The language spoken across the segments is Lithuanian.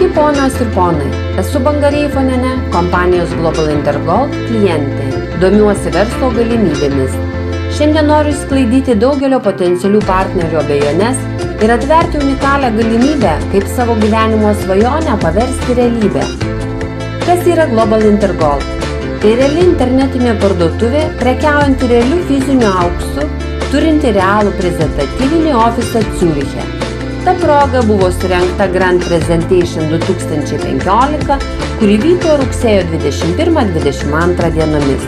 Sveiki ponios ir ponai, esu Banga Reifonienė, kompanijos Global Intergold klientė, domiuosi verslo galimybėmis. Šiandien noriu išsklaidyti daugelio potencialių partnerių abejones ir atverti unikalią galimybę, kaip savo gyvenimo svajonę paversti realybę. Kas yra Global Intergold? Tai reali internetinė parduotuvė, prekiaujanti realiu fiziniu auksu, turinti realų prezentatyvinį ofisą Ciuriche. Ta proga buvo surengta Grand Presentation 2015, kuri vyko rugsėjo 21-22 dienomis.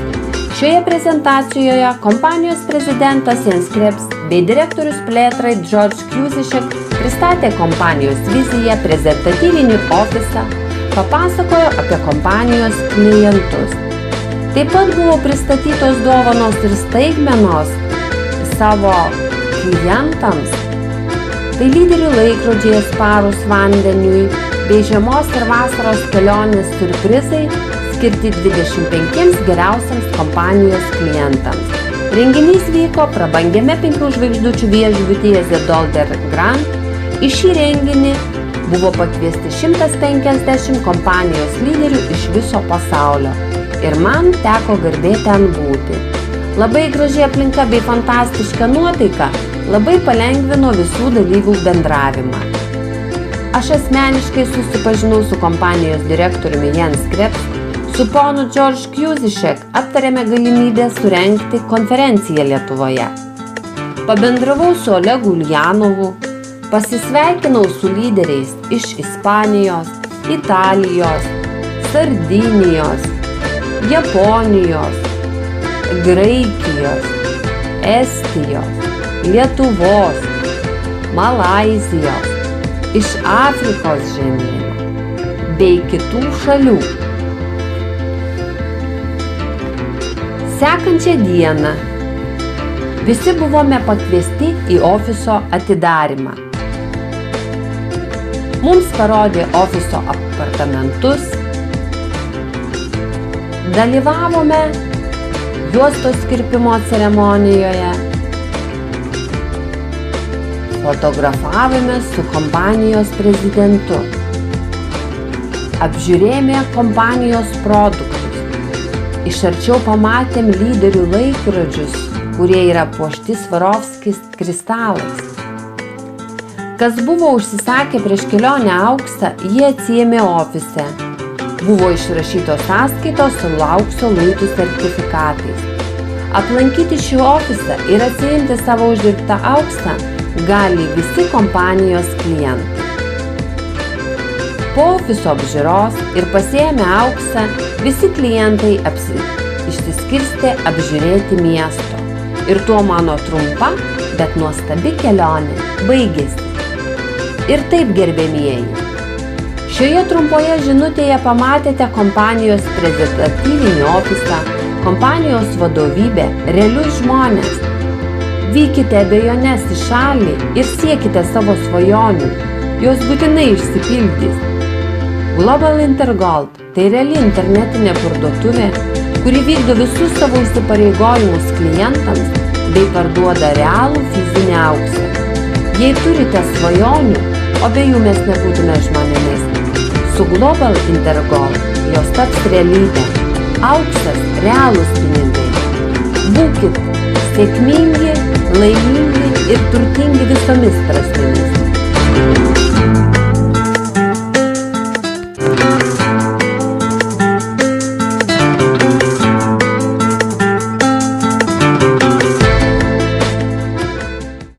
Šioje prezentacijoje kompanijos prezidentas Jens Krebs bei direktorius plėtrai George Kuzišek pristatė kompanijos viziją, prezentatyvinį ofisą, papasakojo apie kompanijos klientus. Taip pat buvo pristatytos dovanos ir staigmenos savo klientams. Tai lyderių laikrodžiai atsparūs vandeniui bei žiemos ir vasaros kelionės siurprizai skirti 25 geriausiams kompanijos klientams. Renginys vyko prabangiame 5 žvaigždučių viešbutyje The Dolder Grand. Į šį renginį buvo pakviesti 150 kompanijos lyderių iš viso pasaulio ir man teko garbė ten būti. Labai graži aplinka bei fantastiška nuotaika labai palengvino visų dalyvių bendravimą. Aš asmeniškai susipažinau su kompanijos direktoriumi Jens Krebs, su ponu George Kuzišek aptarėme galimybę surengti konferenciją Lietuvoje. Pabendravau su Olegu Uljanovu, pasisveikinau su lyderiais iš Ispanijos, Italijos, Sardinijos, Japonijos, Graikijos, Estijos, Lietuvos, Malaizijos, iš Afrikos žemyno bei kitų šalių. Sekančią dieną visi buvome pakviesti į ofiso atidarymą. Mums parodė ofiso apartamentus, dalyvavome juostos kirpimo ceremonijoje, fotografavome su kompanijos prezidentu, apžiūrėjome kompanijos produktus, iš arčiau pamatėm lyderių laikrodžius, kurie yra puošti Swarovski kristalais. Kas buvo užsisakę prieš kelionę auksą, jie atsiėmė ofise. Buvo išrašytos sąskaitos su aukso luitų sertifikatais. Aplankyti šį ofisą ir atsiimti savo uždirbtą auksą gali visi kompanijos klientai. Po ofiso apžiūros ir pasiėmę auksą, visi klientai išsiskirstė apžiūrėti miesto. Ir tuo mano trumpa, bet nuostabi kelionė baigėsi. Ir taip, gerbiamieji, šioje trumpoje žinutėje pamatėte kompanijos prezentatyvinį ofisą, kompanijos vadovybę, realius žmonės. Vykite abejones į šalį ir siekite savo svajonių, jos būtinai išsipildys. Global Intergold tai reali internetinė parduotuvė, kuri vykdo visus savo įsipareigojimus klientams bei parduoda realų fizinį auksą. Jei turite svajonių, o be jų mes nebūtume žmonėmis, su Global Intergold jos taps realybė. Auksas realūs pinigai. Būkit sėkmingi, laimingi ir turtingi visomis prasmėmis.